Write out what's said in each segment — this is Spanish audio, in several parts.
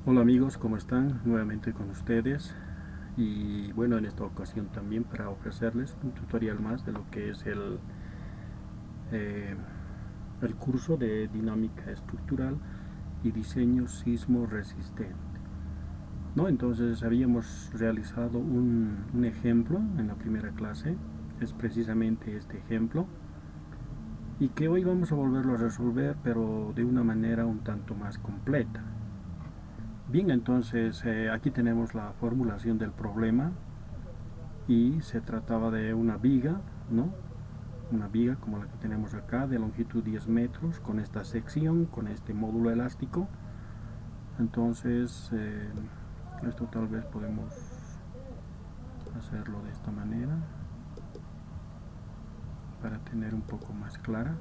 Hola amigos, ¿cómo están? Nuevamente con ustedes y bueno, en esta ocasión también para ofrecerles un tutorial más de lo que es eh, el curso de dinámica estructural y diseño sismo resistente, ¿no? Entonces habíamos realizado un ejemplo en la primera clase, es precisamente este ejemplo y que hoy vamos a volverlo a resolver pero de una manera un tanto más completa. Bien, entonces aquí tenemos la formulación del problema y se trataba de una viga, ¿no? Una viga como la que tenemos acá de longitud 10 metros con esta sección, con este módulo elástico. Entonces esto tal vez podemos hacerlo de esta manera para tener un poco más clara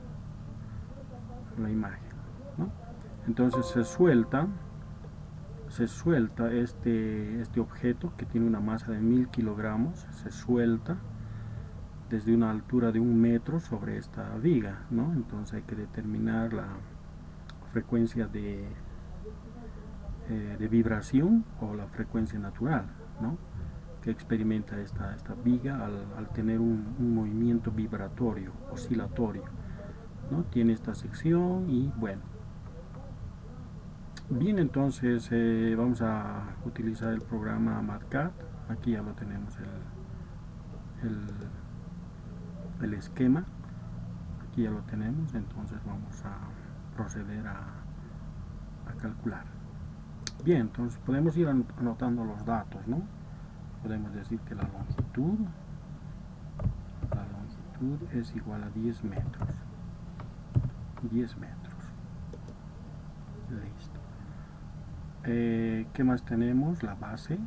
la imagen, ¿no? Entonces se suelta este objeto que tiene una masa de 1000 kilogramos, se suelta desde una altura de 1 metro sobre esta viga, ¿no? Entonces hay que determinar la frecuencia de vibración o la frecuencia natural, ¿no? Que experimenta esta viga al tener un movimiento vibratorio, oscilatorio, ¿no? Tiene esta sección y bueno. Bien, entonces vamos a utilizar el programa MATCAD. Aquí ya lo tenemos el esquema. Aquí ya lo tenemos, entonces vamos a proceder a calcular. Bien, entonces podemos ir anotando los datos, ¿no? Podemos decir que la longitud es igual a 10 metros. 10 metros. Listo. ¿Qué más tenemos? La base.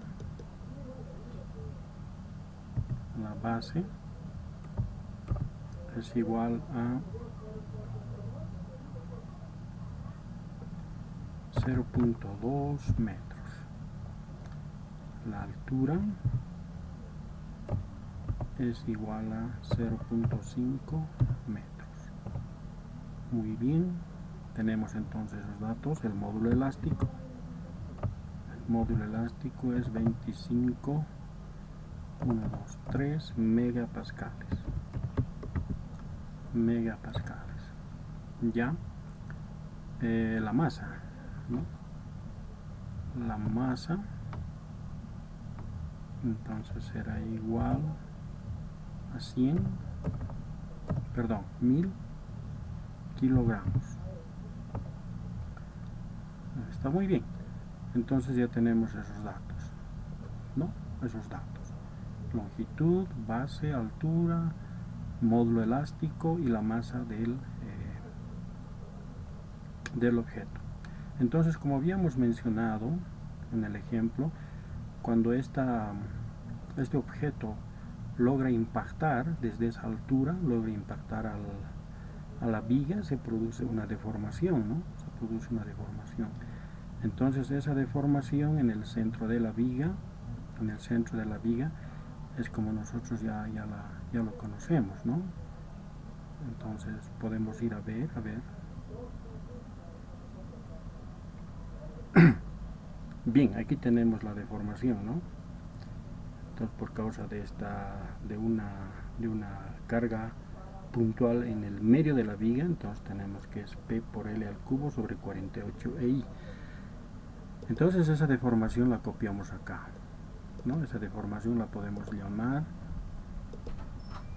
La base es igual a 0.2 metros. La altura es igual a 0.5 metros. Muy bien, tenemos entonces los datos. El módulo elástico es 25,123 megapascales. Ya. La masa, ¿no? La masa entonces será igual a 1000 kilogramos. Está muy bien. Entonces ya tenemos esos datos, ¿no? Esos datos. Longitud, base, altura, módulo elástico y la masa del objeto. Entonces, como habíamos mencionado en el ejemplo, cuando este objeto logra impactar desde esa altura, logra impactar a la viga, se produce una deformación, ¿no? Se produce una deformación. Entonces esa deformación en el centro de la viga, es como nosotros ya lo conocemos, ¿no? Entonces podemos ir a ver. Bien, aquí tenemos la deformación, ¿no? Entonces por causa de una carga puntual en el medio de la viga, entonces tenemos que es P por L al cubo sobre 48 EI. Entonces esa deformación la copiamos acá, ¿no? Esa deformación la podemos llamar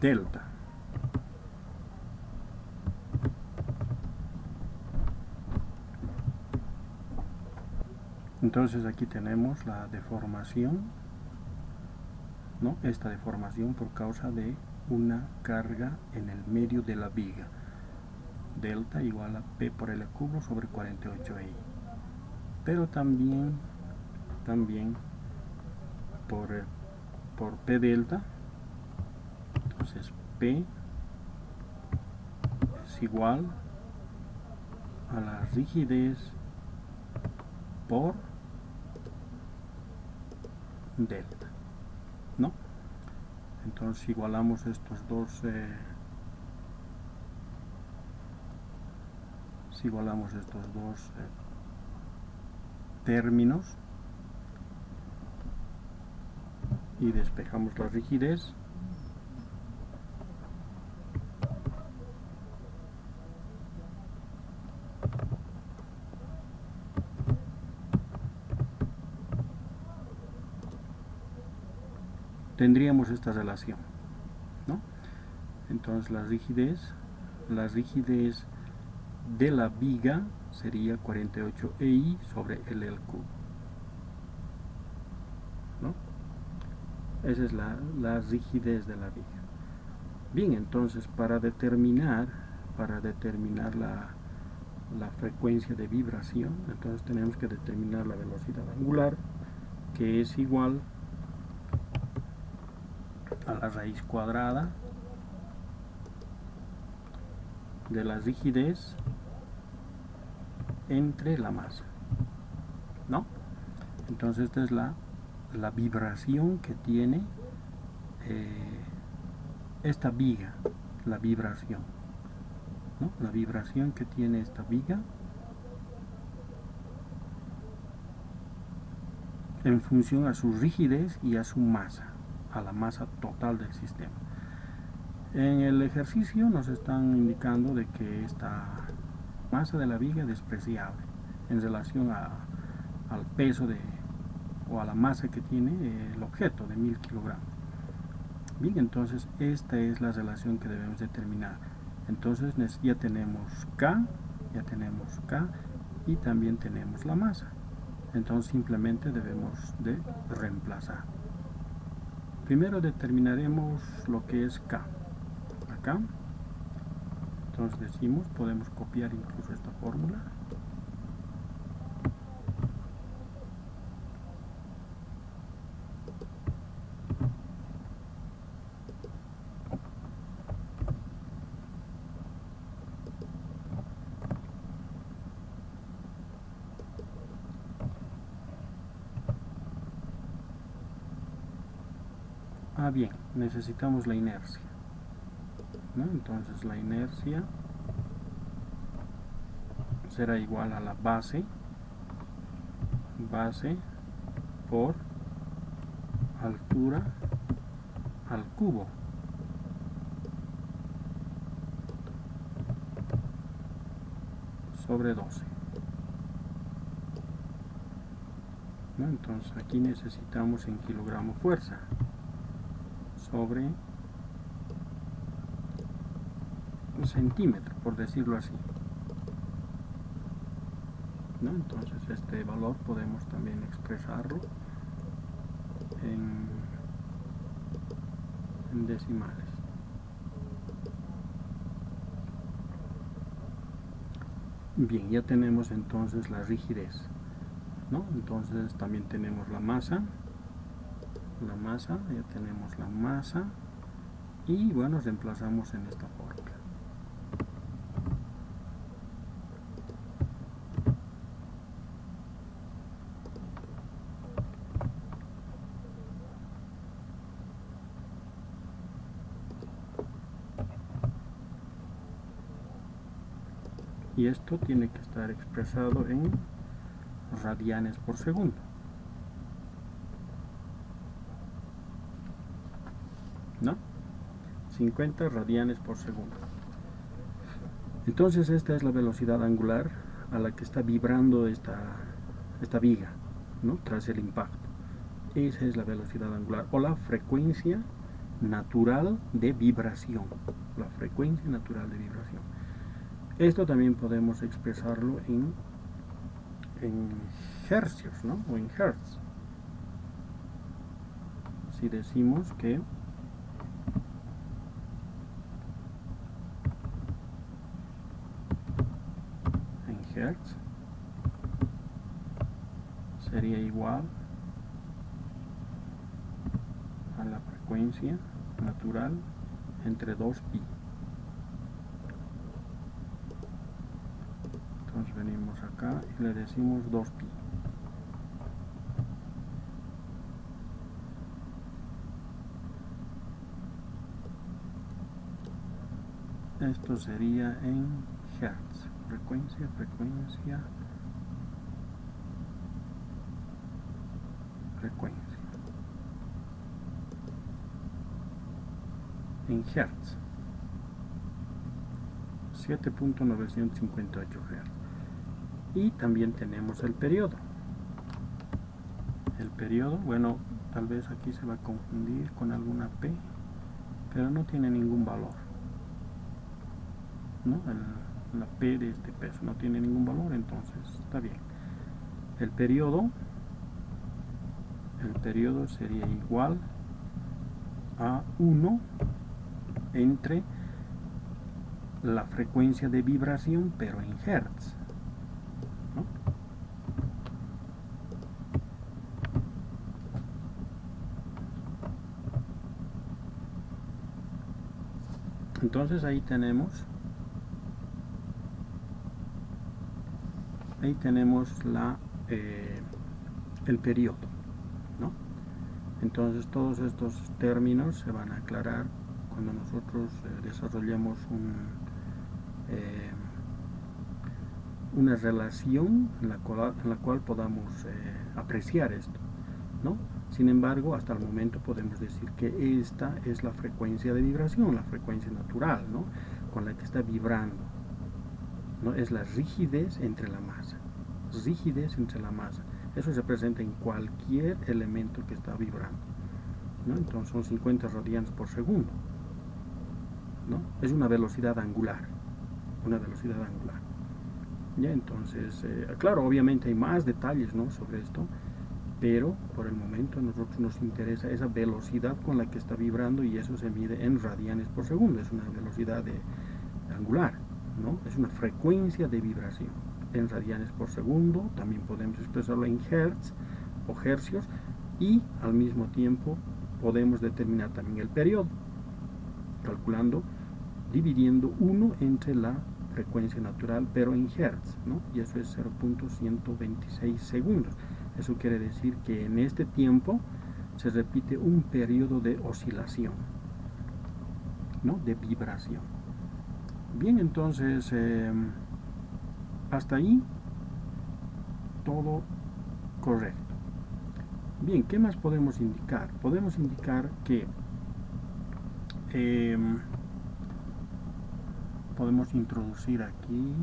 delta. Entonces aquí tenemos la deformación, ¿no? Esta deformación por causa de una carga en el medio de la viga. Delta igual a P por L cubo sobre 48I. Pero también por P delta, entonces P es igual a la rigidez por delta, ¿no? Entonces igualamos estos dos términos y despejamos la rigidez. Tendríamos esta relación, ¿no? Entonces la rigidez de la viga sería 48 EI sobre L al cubo, ¿no? Esa es la rigidez de la viga. Bien, entonces para determinar la frecuencia de vibración, entonces tenemos que determinar la velocidad angular, que es igual a la raíz cuadrada de la rigidez entre la masa, ¿no? Entonces esta es la vibración que tiene esta viga, la vibración, ¿no? La vibración que tiene esta viga en función a su rigidez y a su masa, a la masa total del sistema. En el ejercicio nos están indicando de que esta masa de la viga es despreciable en relación al peso o a la masa que tiene el objeto de 1000 kilogramos. Bien, entonces esta es la relación que debemos determinar. Entonces ya tenemos K y también tenemos la masa. Entonces simplemente debemos de reemplazar. Primero determinaremos lo que es K. Acá. Entonces decimos, podemos copiar incluso esta fórmula. Bien, necesitamos la inercia, ¿no? Entonces la inercia será igual a la base por altura al cubo, sobre 12, ¿no? Entonces aquí necesitamos en kilogramo fuerza sobre un centímetro, por decirlo así, ¿no? Entonces este valor podemos también expresarlo en decimales. Bien, ya tenemos entonces la rigidez, ¿no? Entonces también tenemos la masa, ya tenemos la masa, y bueno, reemplazamos en esta fórmula. Y esto tiene que estar expresado en radianes por segundo. ¿No? 50 radianes por segundo. Entonces esta es la velocidad angular a la que está vibrando esta viga, ¿no? Tras el impacto. Esa es la velocidad angular o la frecuencia natural de vibración. La frecuencia natural de vibración. Esto también podemos expresarlo en hercios, ¿no? O en hertz. Si decimos que hertz sería igual a la frecuencia natural entre 2pi. Entonces venimos acá y le decimos 2pi. Esto sería en hertz. Frecuencia frecuencia en Hertz, 7.958 Hz. Y también tenemos el periodo. El periodo, bueno, tal vez aquí se va a confundir con alguna P, pero no tiene ningún valor, ¿no? La P de este peso no tiene ningún valor, entonces está bien. El periodo sería igual a 1 entre la frecuencia de vibración, pero en Hertz, ¿no? Entonces ahí tenemos el periodo, ¿no? Entonces todos estos términos se van a aclarar cuando nosotros desarrollemos una relación en la cual podamos apreciar esto, ¿no? Sin embargo, hasta el momento podemos decir que esta es la frecuencia de vibración, la frecuencia natural, ¿no? Con la que está vibrando, ¿no? Es la rigidez entre la masa. Rigidez entre la masa. Eso se presenta en cualquier elemento que está vibrando, ¿no? Entonces son 50 radianes por segundo, ¿no? Es una velocidad angular. ¿Ya? Entonces, claro, obviamente hay más detalles, ¿no?, sobre esto, pero por el momento a nosotros nos interesa esa velocidad con la que está vibrando, y eso se mide en radianes por segundo. Es una velocidad angular, ¿no? Es una frecuencia de vibración en radianes por segundo. También podemos expresarlo en hertz o hercios, y al mismo tiempo podemos determinar también el periodo calculando, dividiendo 1 entre la frecuencia natural, pero en hertz, ¿no? Y eso es 0.126 segundos. Eso quiere decir que en este tiempo se repite un periodo de oscilación, ¿no?, de vibración. Bien, entonces hasta ahí todo correcto. Bien, ¿qué más podemos indicar? Podemos indicar que podemos introducir aquí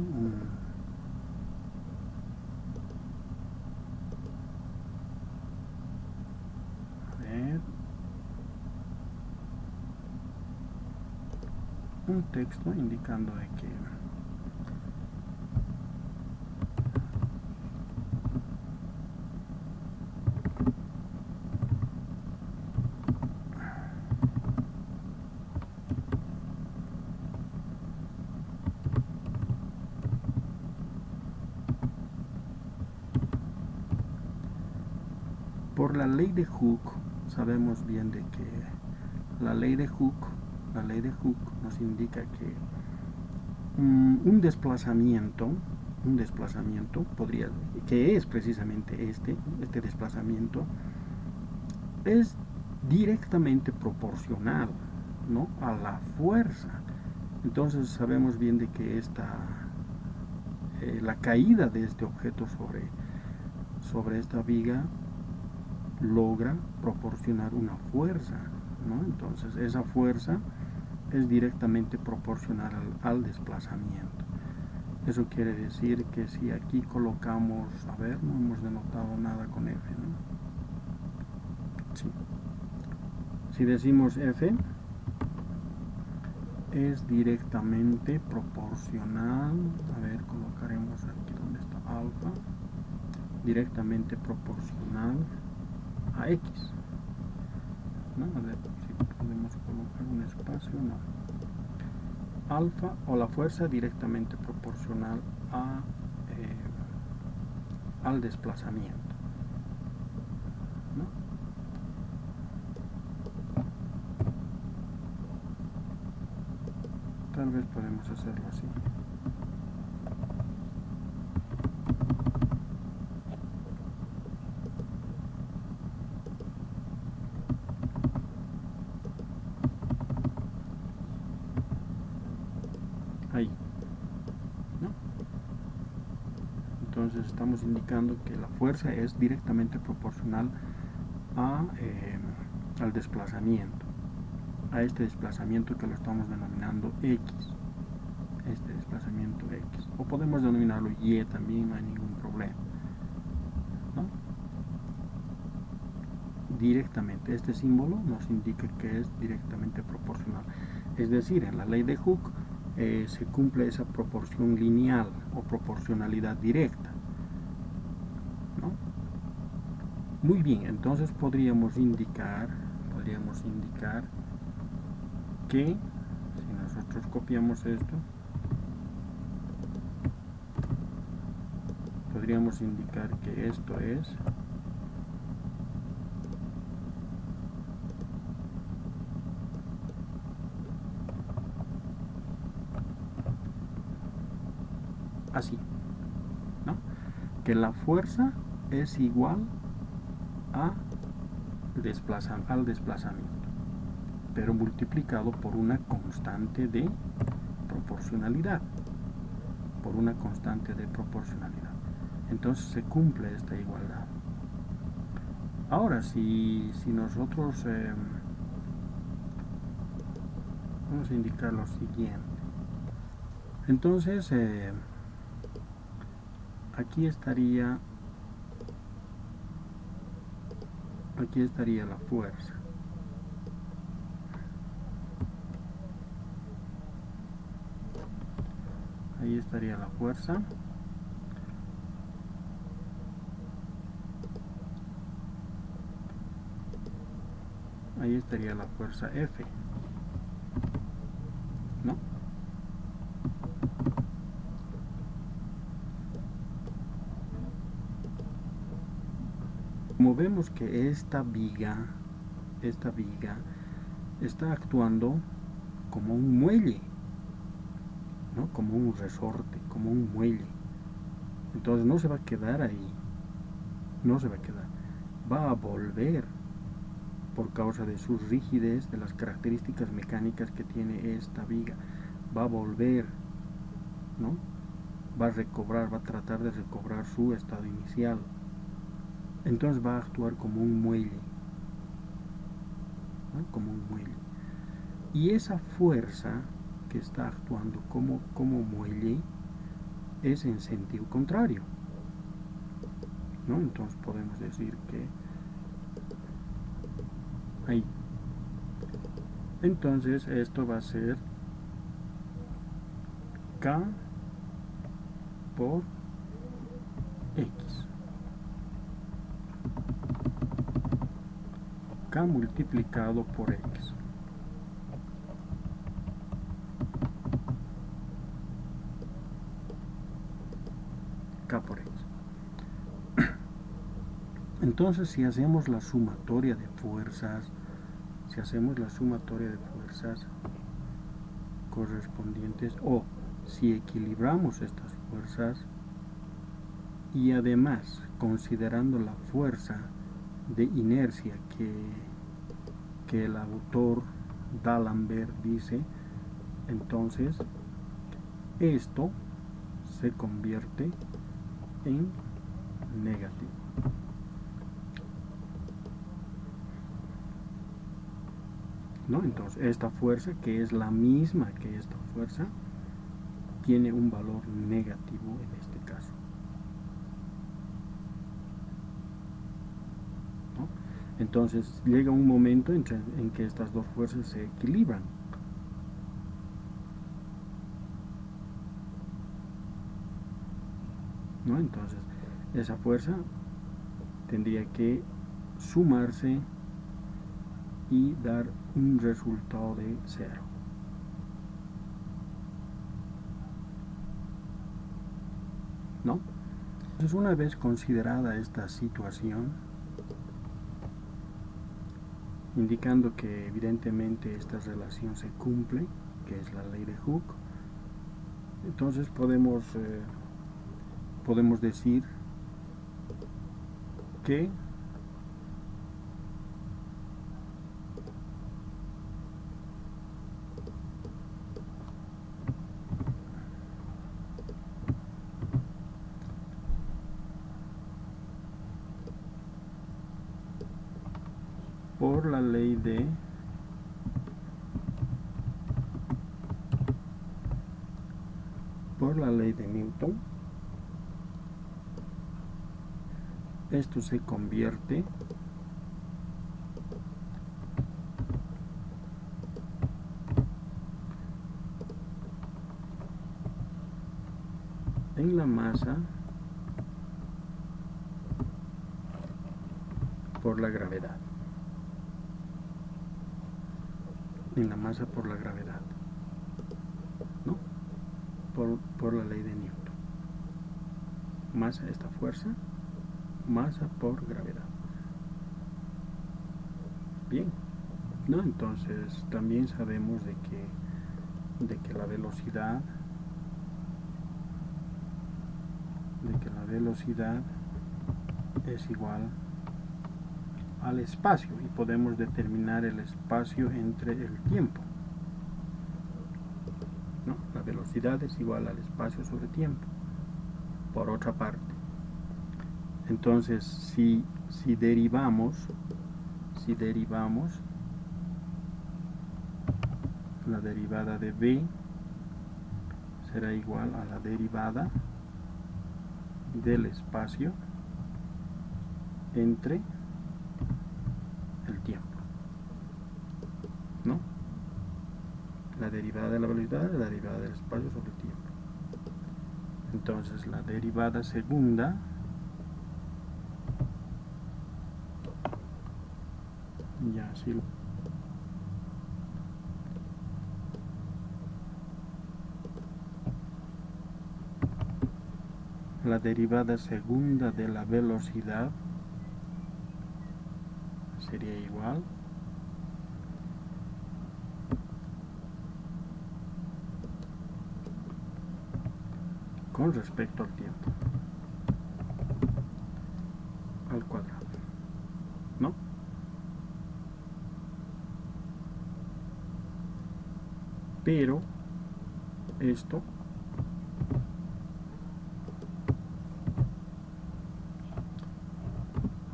un texto indicando de que por la ley de Hooke, sabemos bien de que la ley de Hooke nos indica que un desplazamiento podría, que es precisamente este desplazamiento, es directamente proporcional, ¿no?, a la fuerza. Entonces sabemos bien de que la caída de este objeto sobre esta viga logra proporcionar una fuerza, ¿no? Entonces esa fuerza es directamente proporcional al desplazamiento. Eso quiere decir que si aquí colocamos, a ver, no hemos denotado nada con F, ¿no? Sí. Si decimos F es directamente proporcional, a ver, colocaremos aquí donde está alfa, directamente proporcional a X, ¿no? A ver si podemos colocar un espacio, no. Alfa, o la fuerza, directamente proporcional al desplazamiento, ¿no? Tal vez podemos hacerlo así. Ahí, ¿no? Entonces estamos indicando que la fuerza es directamente proporcional al desplazamiento, a este desplazamiento que lo estamos denominando X, este desplazamiento X, o podemos denominarlo Y también, no hay ningún problema, ¿no? Directamente, este símbolo nos indica que es directamente proporcional, es decir, en la ley de Hooke se cumple esa proporción lineal o proporcionalidad directa, ¿no? Muy bien, entonces podríamos indicar que si nosotros copiamos esto, podríamos indicar que esto es así, ¿no? Que la fuerza es igual al desplazamiento, pero multiplicado por una constante de proporcionalidad, entonces se cumple esta igualdad. Ahora, si nosotros vamos a indicar lo siguiente, entonces aquí estaría la fuerza. Ahí estaría la fuerza. Ahí estaría la fuerza F, ¿no? Como vemos que esta viga está actuando como un muelle, ¿no? Como un resorte, como un muelle. Entonces no se va a quedar ahí, va a volver por causa de su rigidez, de las características mecánicas que tiene esta viga. Va a volver, ¿no? Va a tratar de recobrar su estado inicial. Entonces va a actuar como un muelle, ¿no? Como un muelle. Y esa fuerza que está actuando como muelle es en sentido contrario, ¿no? Entonces podemos decir que ahí. Entonces esto va a ser K por X. K multiplicado por X. K por X. Entonces, si hacemos la sumatoria de fuerzas, correspondientes, o si equilibramos estas fuerzas, y además considerando la fuerza de inercia que el autor D'Alembert dice, entonces esto se convierte en negativo. ¿No? Entonces esta fuerza, que es la misma que esta fuerza, tiene un valor negativo en este caso, ¿no? Entonces llega un momento en que estas dos fuerzas se equilibran, ¿no? Entonces esa fuerza tendría que sumarse y dar un resultado de 0. ¿No? Entonces, una vez considerada esta situación, indicando que evidentemente esta relación se cumple, que es la ley de Hooke, entonces podemos decir que por la ley de Newton, esto se convierte en la masa por la gravedad. En la masa por la gravedad, ¿no? Por la ley de Newton. Masa, esta fuerza, masa por gravedad. Bien, ¿no? Entonces también sabemos de que la velocidad es igual al espacio, y podemos determinar el espacio entre el tiempo, ¿no? La velocidad es igual al espacio sobre tiempo, por otra parte. Entonces si derivamos la derivada de v será igual a la derivada del espacio entre el tiempo, ¿no? La derivada de la velocidad es la derivada del espacio sobre el tiempo. Entonces la derivada segunda ya así la derivada segunda de la velocidad sería igual con respecto al tiempo al cuadrado, ¿no? Pero esto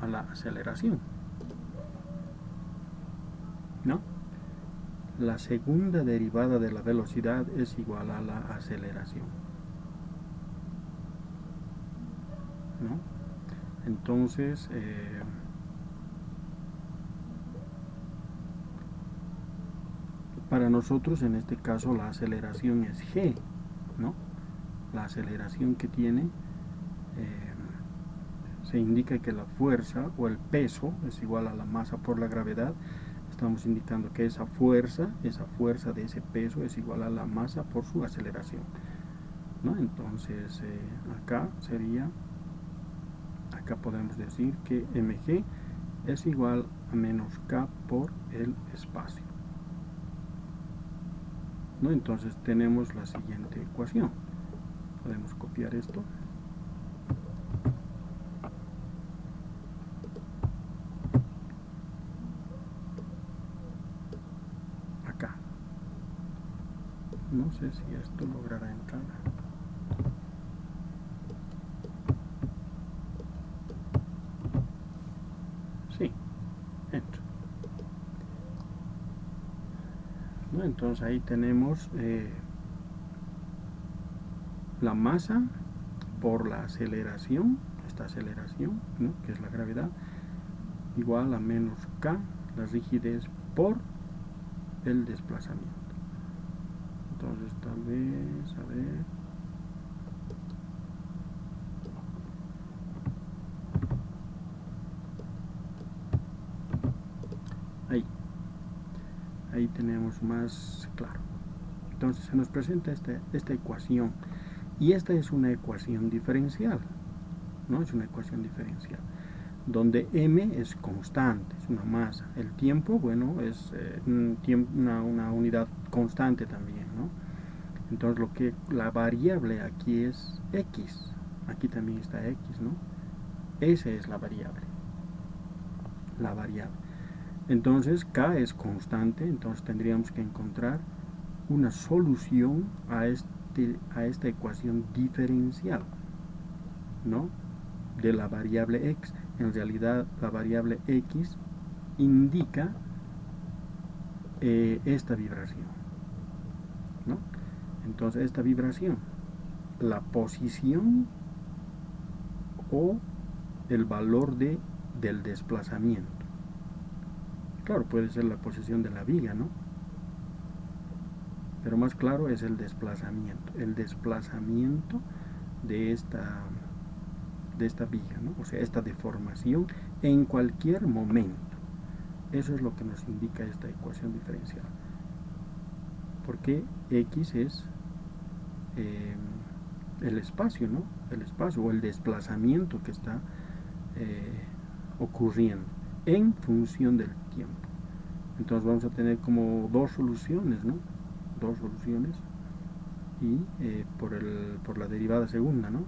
a la aceleración, ¿no? La segunda derivada de la velocidad es igual a la aceleración, ¿no? Entonces para nosotros en este caso la aceleración es g, ¿no? La aceleración que tiene se indica que la fuerza o el peso es igual a la masa por la gravedad. Estamos indicando que esa fuerza de ese peso es igual a la masa por su aceleración, ¿no? Entonces acá podemos decir que mg es igual a menos k por el espacio, ¿no? Entonces tenemos la siguiente ecuación. Podemos copiar esto. Acá. No sé si esto logrará entrar. Sí, entra. ¿No? Entonces ahí tenemos la masa por la aceleración, esta aceleración, ¿no? Que es la gravedad, igual a menos k, la rigidez por el desplazamiento. Entonces tal vez, a ver, ahí tenemos más claro. Entonces se nos presenta esta ecuación, y esta es una ecuación diferencial, ¿no? Es una ecuación diferencial donde m es constante, es una masa. El tiempo, bueno, es una unidad constante también, ¿no? Entonces la variable aquí es x, aquí también está x, ¿no? Esa es la variable. Entonces k es constante, entonces tendríamos que encontrar una solución a esta ecuación diferencial, ¿no? De la variable x. En realidad la variable x indica esta vibración, ¿no? Entonces esta vibración, la posición o el valor del desplazamiento. Claro, puede ser la posición de la viga, ¿no? Pero más claro es el desplazamiento de esta viga, ¿no? O sea, esta deformación en cualquier momento. Eso es lo que nos indica esta ecuación diferencial. Porque X es el espacio, ¿no? El espacio o el desplazamiento que está ocurriendo en función del tiempo. Entonces vamos a tener como dos soluciones, ¿no? Dos soluciones y por la derivada segunda, ¿no?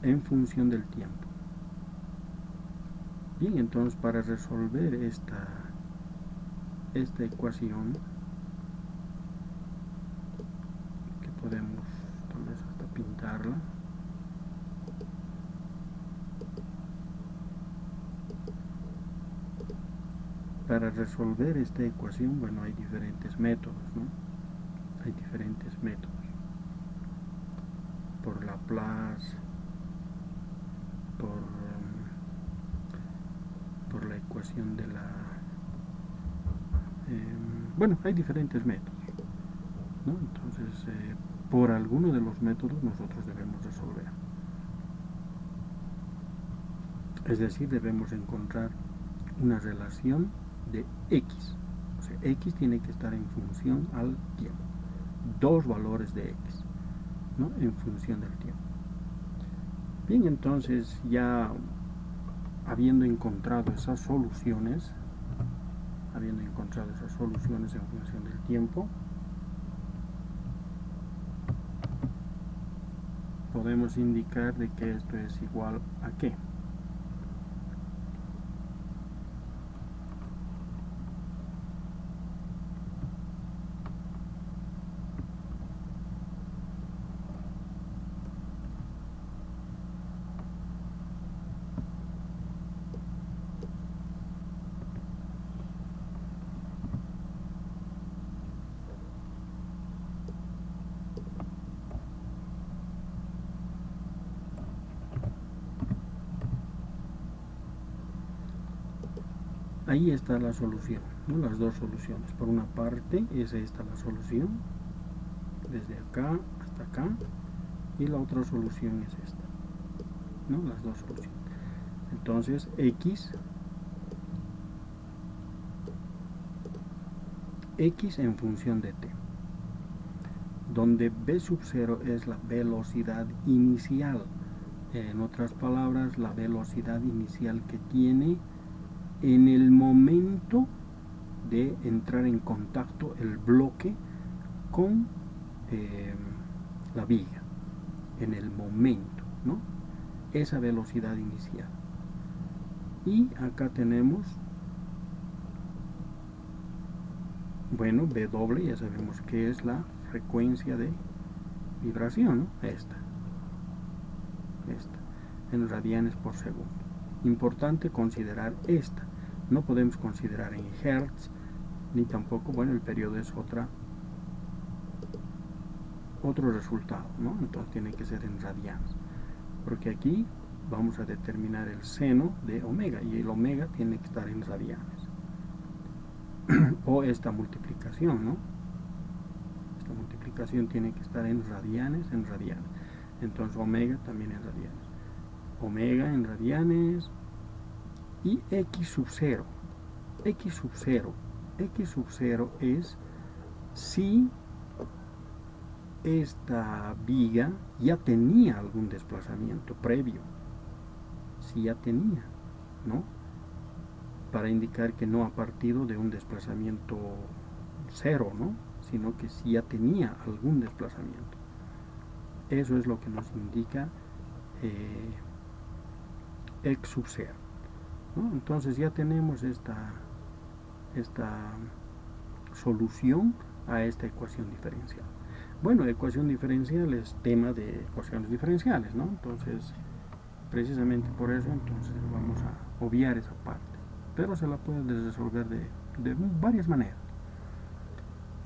En función del tiempo. Bien, entonces para resolver esta ecuación, que podemos tal vez hasta pintarla, para resolver esta ecuación, bueno, hay diferentes métodos, ¿no? Hay diferentes métodos. Por Laplace, por la ecuación de la... bueno, hay diferentes métodos, ¿no? Entonces, por alguno de los métodos nosotros debemos resolver. Es decir, debemos encontrar una relación de X. O sea, X tiene que estar en función al tiempo. Dos valores de X, ¿no? En función del tiempo. Bien, entonces ya habiendo encontrado esas soluciones en función del tiempo, podemos indicar de que esto es igual a qué. Ahí está la solución, ¿no? Las dos soluciones. Por una parte es esta la solución, desde acá hasta acá, y la otra solución es esta, ¿no? Las dos soluciones. Entonces X en función de t, donde b sub 0 es la velocidad inicial. En otras palabras, la velocidad inicial que tiene en el momento de entrar en contacto el bloque con la viga, en el momento, ¿no? Esa velocidad inicial. Y acá tenemos, bueno, W, ya sabemos que es la frecuencia de vibración, ¿no? Esta, en radianes por segundo. Importante considerar esta. No podemos considerar en hertz, ni tampoco, bueno, el periodo es otro resultado, ¿no? Entonces tiene que ser en radianes, porque aquí vamos a determinar el seno de omega, y el omega tiene que estar en radianes. O esta multiplicación, ¿no? Esta multiplicación tiene que estar en radianes, Entonces omega también en radianes. Omega en radianes. Y X sub 0. X sub 0 es si esta viga ya tenía algún desplazamiento previo. Si ya tenía, ¿no? Para indicar que no ha partido de un desplazamiento cero, ¿no? Sino que si ya tenía algún desplazamiento. Eso es lo que nos indica X sub 0, ¿no? Entonces ya tenemos esta solución a esta ecuación diferencial. Bueno, ecuación diferencial es tema de ecuaciones diferenciales, ¿no? Entonces, precisamente por eso, entonces vamos a obviar esa parte, pero se la puede resolver de varias maneras.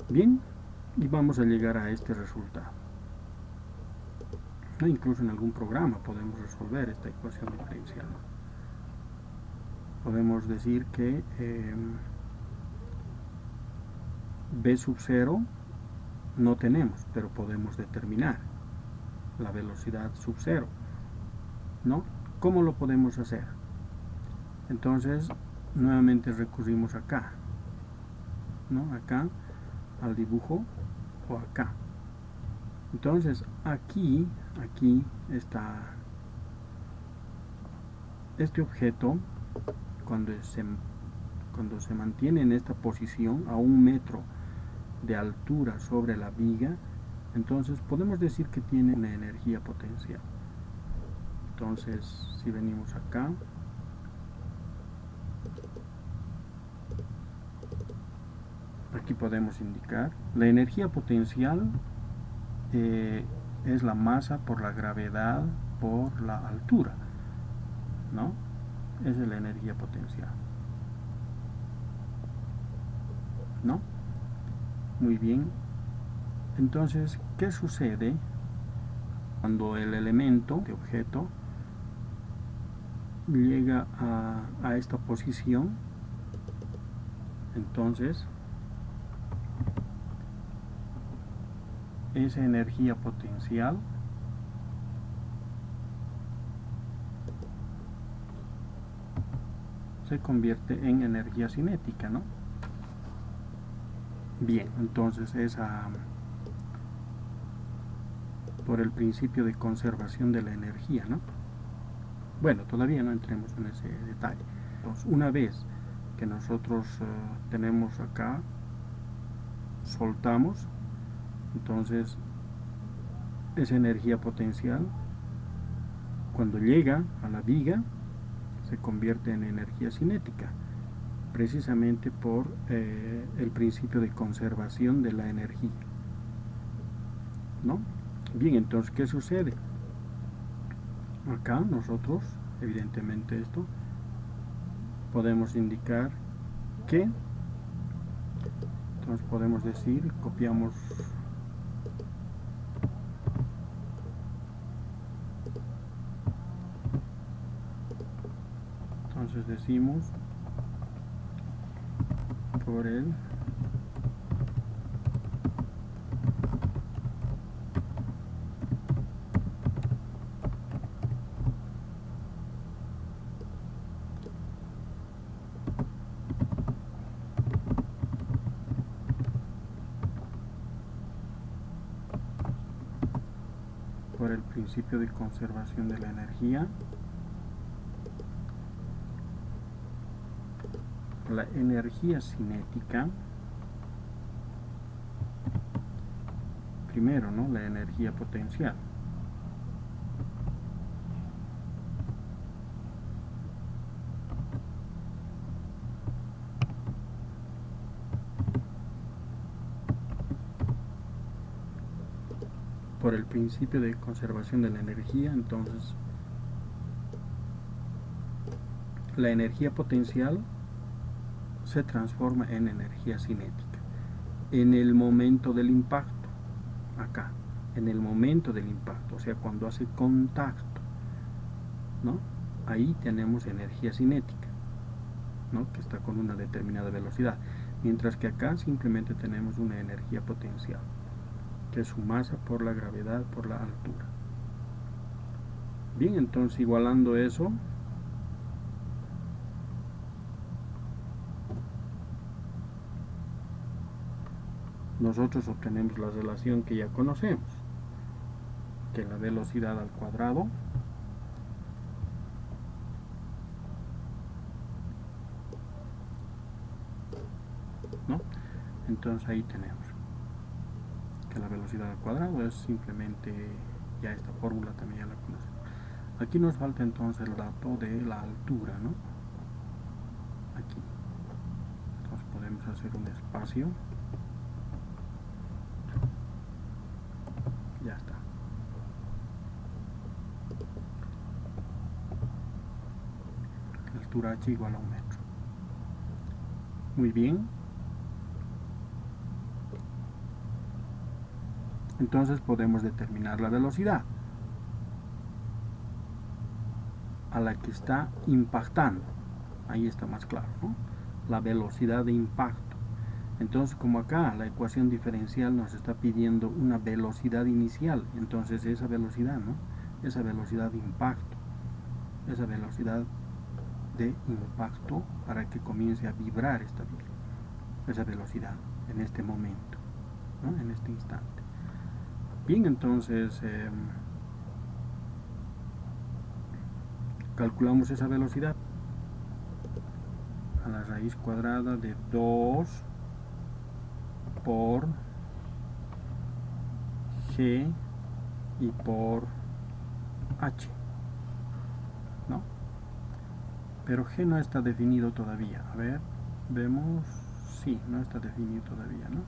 Bien, y vamos a llegar a este resultado. Incluso en algún programa podemos resolver esta ecuación diferencial. Podemos decir que B sub 0 no tenemos, pero podemos determinar la velocidad sub 0, ¿no? ¿Cómo lo podemos hacer? Entonces, nuevamente recurrimos acá, ¿no? Acá, al dibujo, o acá. Entonces, aquí está este objeto, cuando se mantiene en esta posición a 1 metro de altura sobre la viga, entonces podemos decir que tiene una energía potencial. Entonces, si venimos acá, aquí podemos indicar la energía potencial es la masa por la gravedad por la altura, ¿no? Esa es la energía potencial, ¿no? Muy bien. Entonces, ¿qué sucede cuando el elemento, el objeto, llega a esta posición? Entonces, esa energía potencial se convierte en energía cinética, ¿no? Bien, entonces por el principio de conservación de la energía, ¿no? Bueno, todavía no entremos en ese detalle. Entonces, una vez que nosotros tenemos acá, soltamos, entonces esa energía potencial, cuando llega a la viga, se convierte en energía cinética, precisamente por el principio de conservación de la energía, ¿no? Bien, entonces, ¿qué sucede? Acá nosotros, evidentemente esto, podemos indicar que, entonces podemos decir, copiamos entonces decimos por el principio de conservación de la energía, la energía cinética, primero, ¿no? La energía potencial. Por el principio de conservación de la energía, entonces la energía potencial se transforma en energía cinética en el momento del impacto, acá, en el momento del impacto, o sea, cuando hace contacto, ¿no? Ahí tenemos energía cinética, ¿no? Que está con una determinada velocidad, mientras que acá simplemente tenemos una energía potencial, que es su masa por la gravedad por la altura. Bien, entonces igualando eso, nosotros obtenemos la relación que ya conocemos, que la velocidad al cuadrado ¿no? Entonces ahí tenemos que la velocidad al cuadrado es simplemente, ya esta fórmula también ya la conocemos. Aquí nos falta entonces el dato de la altura, ¿no? Aquí. Entonces podemos hacer un espacio. Ya está. El altura h igual a 1 metro. Muy bien. Entonces podemos determinar la velocidad a la que está impactando. Ahí está más claro, ¿no? La velocidad de impacto. Entonces, como acá la ecuación diferencial nos está pidiendo una velocidad inicial, entonces esa velocidad, ¿no? Esa velocidad de impacto, esa velocidad de impacto para que comience a vibrar esa velocidad en este momento, ¿no? En este instante. Bien, entonces calculamos esa velocidad a la raíz cuadrada de 2 por g y por h, ¿no? Pero g no está definido todavía. A ver, vemos, sí, no está definido todavía, ¿no?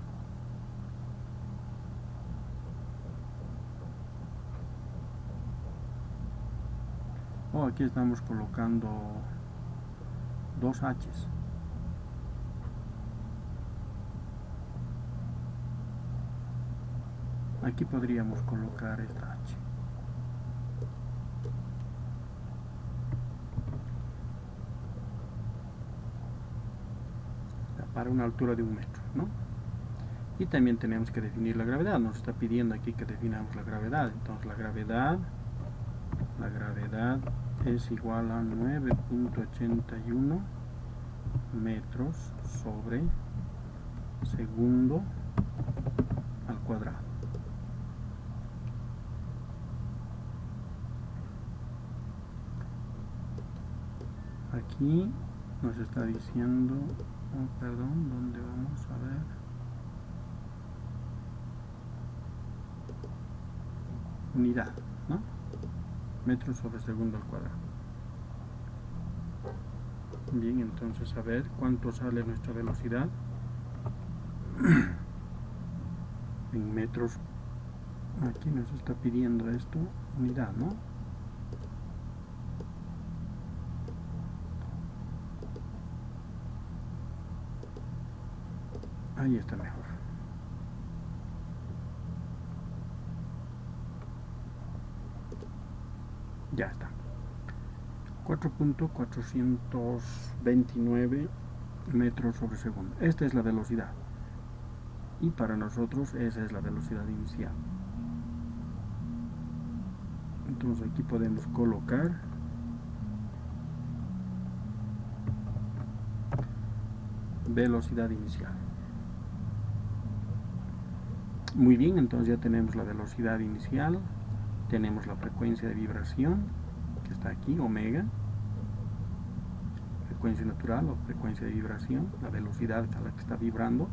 Oh, aquí estamos colocando dos h's. Aquí podríamos colocar esta h. Para una altura de 1 metro, ¿no? Y también tenemos que definir la gravedad. Nos está pidiendo aquí que definamos la gravedad. Entonces la gravedad es igual a 9.81 metros sobre segundo al cuadrado. Aquí nos está diciendo, oh, perdón, ¿dónde vamos a ver? Unidad, ¿no? Metros sobre segundo al cuadrado. Bien, entonces a ver cuánto sale nuestra velocidad en metros. Aquí nos está pidiendo esto, unidad, ¿no? Ahí está mejor. Ya está. 4.429 metros sobre segundo. Esta es la velocidad. Y para nosotros esa es la velocidad inicial. Entonces aquí podemos colocar velocidad inicial. Muy bien, entonces ya tenemos la velocidad inicial, tenemos la frecuencia de vibración, que está aquí, omega, frecuencia natural o frecuencia de vibración, la velocidad a la que está vibrando.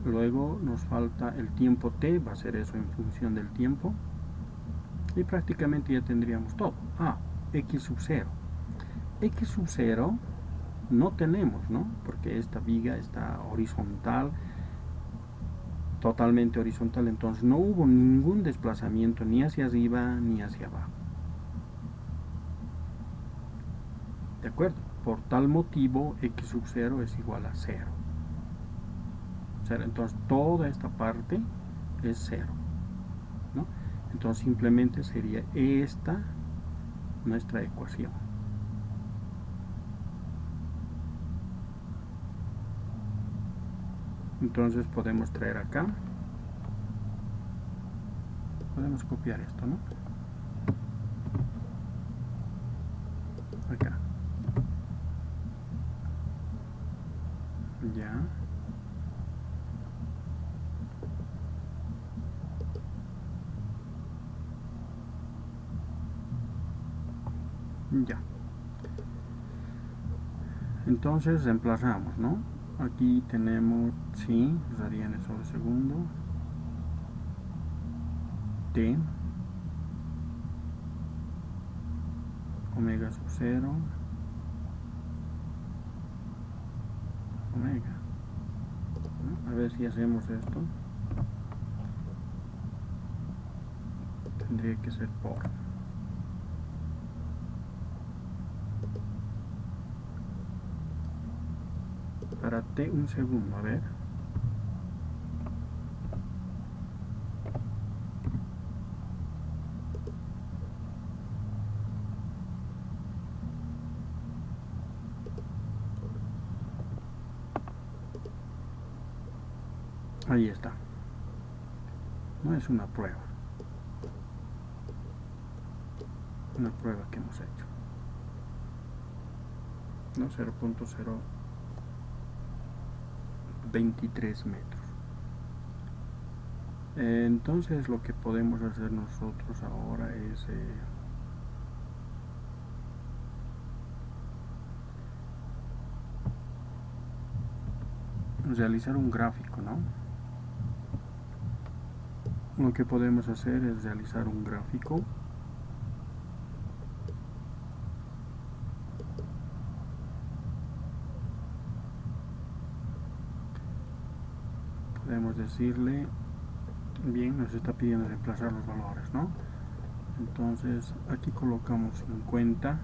Luego nos falta el tiempo t, va a ser eso en función del tiempo. Y prácticamente ya tendríamos todo. X sub 0. X sub 0 no tenemos, ¿no? Porque esta viga está horizontal, totalmente horizontal, entonces no hubo ningún desplazamiento ni hacia arriba ni hacia abajo. ¿De acuerdo? Por tal motivo, X sub 0 es igual a 0. Entonces toda esta parte es 0, ¿no? Entonces simplemente sería esta nuestra ecuación. Entonces podemos traer acá, podemos copiar esto, ¿no? Acá. Ya. Ya. Entonces reemplazamos, ¿no? Aquí tenemos, sí, radianes sobre segundo, t, omega sub 0, omega, ¿no? A ver si hacemos esto, tendría que ser por para t un segundo, a ver. Ahí está. No es una prueba. Una prueba que hemos hecho. ¿No? 0.023 metros. Entonces lo que podemos hacer nosotros ahora es realizar un gráfico, ¿no? Lo que podemos hacer es realizar un gráfico podemos decirle, bien, nos está pidiendo reemplazar los valores, ¿no? Entonces aquí colocamos 50,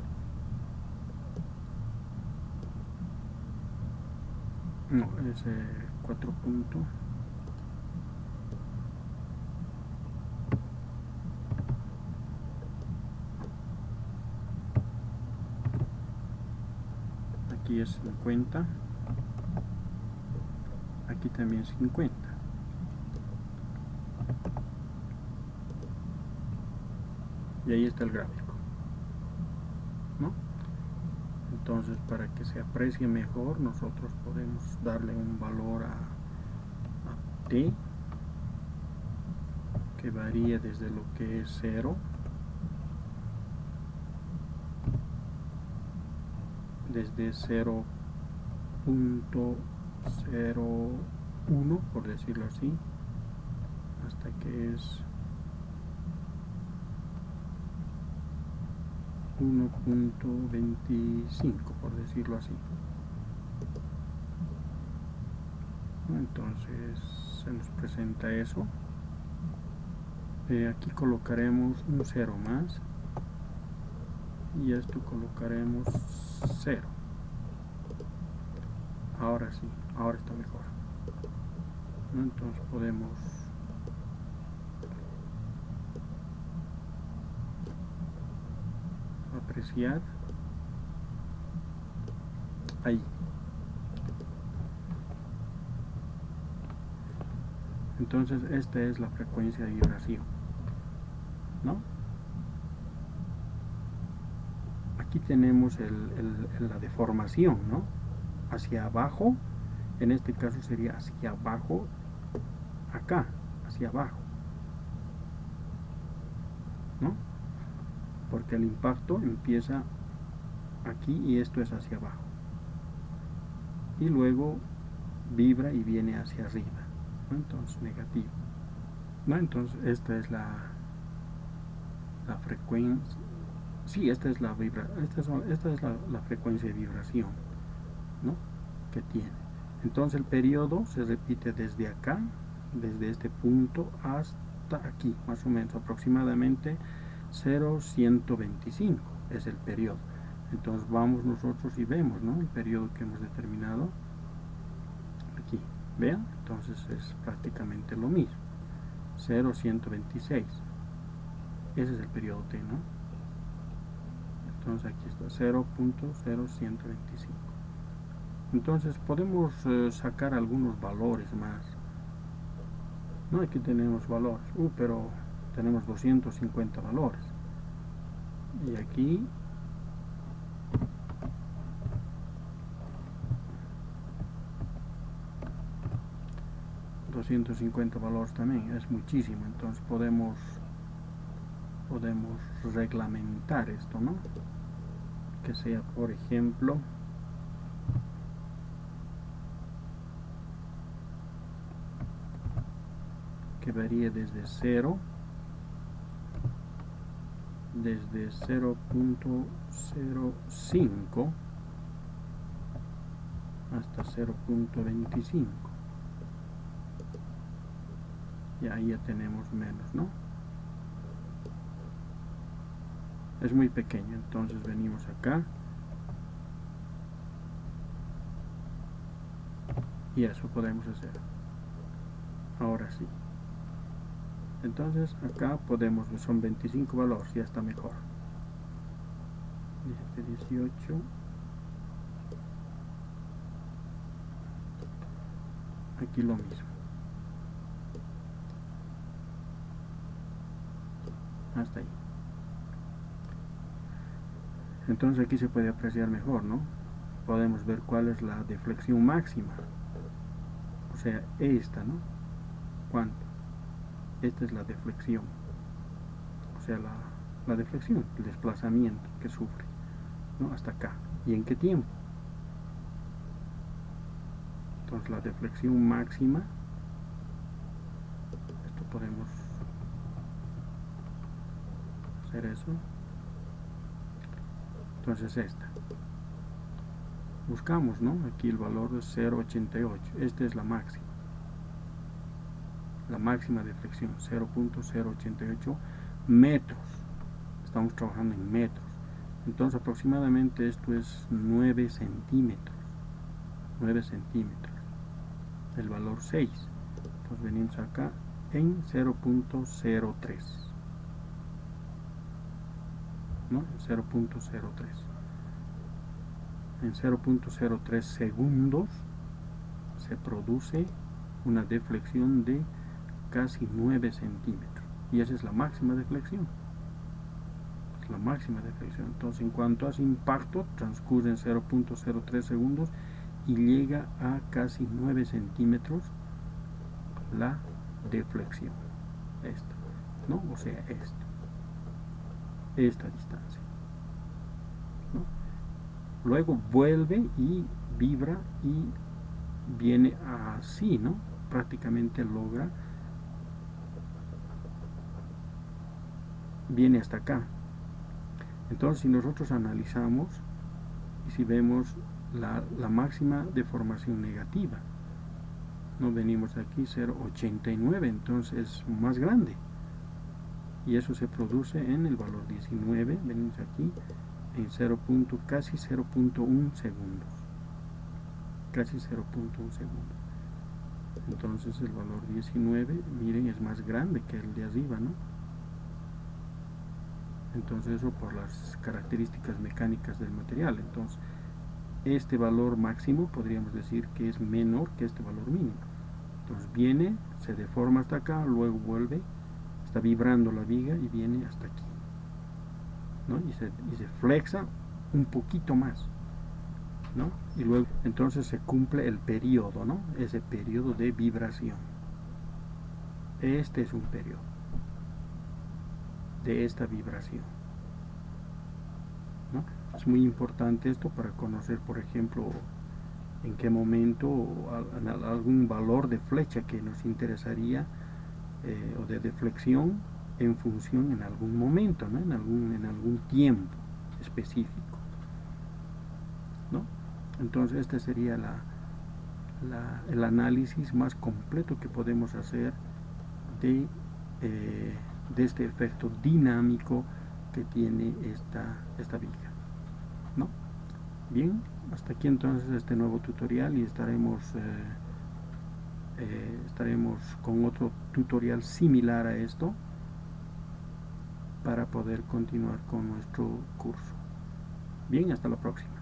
no, es 4 puntos. Aquí es 50, aquí también 50. Y ahí está el gráfico, ¿no? Entonces, para que se aprecie mejor, nosotros podemos darle un valor a t, que varía desde lo que es 0, desde 0.01, por decirlo así, hasta que es 1.25, por decirlo así. Entonces se nos presenta eso. Aquí colocaremos un 0 más y esto colocaremos 0. Ahora sí, ahora está mejor. Entonces podemos apreciar ahí. Entonces esta es la frecuencia de vibración, ¿no? Aquí tenemos la deformación, ¿no? Hacia abajo, en este caso sería hacia abajo, acá, hacia abajo, ¿no? Porque el impacto empieza aquí y esto es hacia abajo. Y luego vibra y viene hacia arriba, ¿no? Entonces negativo, ¿no? Entonces esta es la frecuencia. Sí, esta es la frecuencia de vibración, ¿no? Que tiene. Entonces el periodo se repite desde acá, desde este punto hasta aquí, más o menos, aproximadamente 0.125 es el periodo. Entonces vamos nosotros y vemos, ¿no? El periodo que hemos determinado aquí, vean, entonces es prácticamente lo mismo, 0.126, ese es el periodo T, ¿no? Entonces aquí está 0.0125. Entonces podemos sacar algunos valores más, ¿no? Aquí tenemos valores, pero tenemos 250 valores, y aquí $250 valores también, es muchísimo. Entonces podemos reglamentar esto, ¿no? Que sea, por ejemplo, que varíe desde 0, desde 0.05 hasta 0.25. Y ahí ya tenemos menos, ¿no? Es muy pequeño, entonces venimos acá y eso podemos hacer. Ahora sí. Entonces acá podemos, son 25 valores, ya está mejor. 18. Aquí lo mismo. Hasta ahí. Entonces aquí se puede apreciar mejor, ¿no? Podemos ver cuál es la deflexión máxima. O sea, esta, ¿no? ¿Cuánto? Esta es la deflexión. O sea, la deflexión, el desplazamiento que sufre, ¿no? Hasta acá. ¿Y en qué tiempo? Entonces la deflexión máxima, esto podemos hacer eso. Entonces esta. Buscamos, ¿no? Aquí el valor es 0.88. Esta es la máxima. La máxima deflexión, 0.088 metros. Estamos trabajando en metros. Entonces aproximadamente esto es 9 centímetros. 9 centímetros. El valor 6. Entonces venimos acá en 0.03. ¿No? 0.03. En 0.03 segundos se produce una deflexión de casi 9 centímetros. Y esa es la máxima deflexión. Es la máxima deflexión. Entonces, en cuanto hace impacto, transcurren 0.03 segundos y llega a casi 9 centímetros la deflexión. Esta, ¿no? O sea, esta distancia, ¿no? Luego vuelve y vibra y viene así, ¿no? Prácticamente logra, viene hasta acá. Entonces, si nosotros analizamos y si vemos la máxima deformación negativa, no venimos aquí 0.89, entonces es más grande. Y eso se produce en el valor 19, venimos aquí en casi 0.1 segundos. Casi 0.1 segundos. Entonces el valor 19, miren, es más grande que el de arriba, ¿no? Entonces eso por las características mecánicas del material. Entonces este valor máximo podríamos decir que es menor que este valor mínimo. Entonces viene, se deforma hasta acá, luego vuelve, está vibrando la viga y viene hasta aquí, ¿no? Y se flexa un poquito más, ¿no? Y luego entonces se cumple el periodo, ¿no? Ese periodo de vibración. Este es un periodo de esta vibración, ¿no? Es muy importante esto para conocer, por ejemplo, en qué momento algún valor de flecha que nos interesaría, o de deflexión en función en algún momento, ¿no? en algún tiempo específico, ¿no? Entonces este sería el análisis más completo que podemos hacer de este efecto dinámico que tiene esta viga, ¿no? Bien, hasta aquí entonces este nuevo tutorial y estaremos con otro tutorial similar a esto para poder continuar con nuestro curso. Bien, hasta la próxima.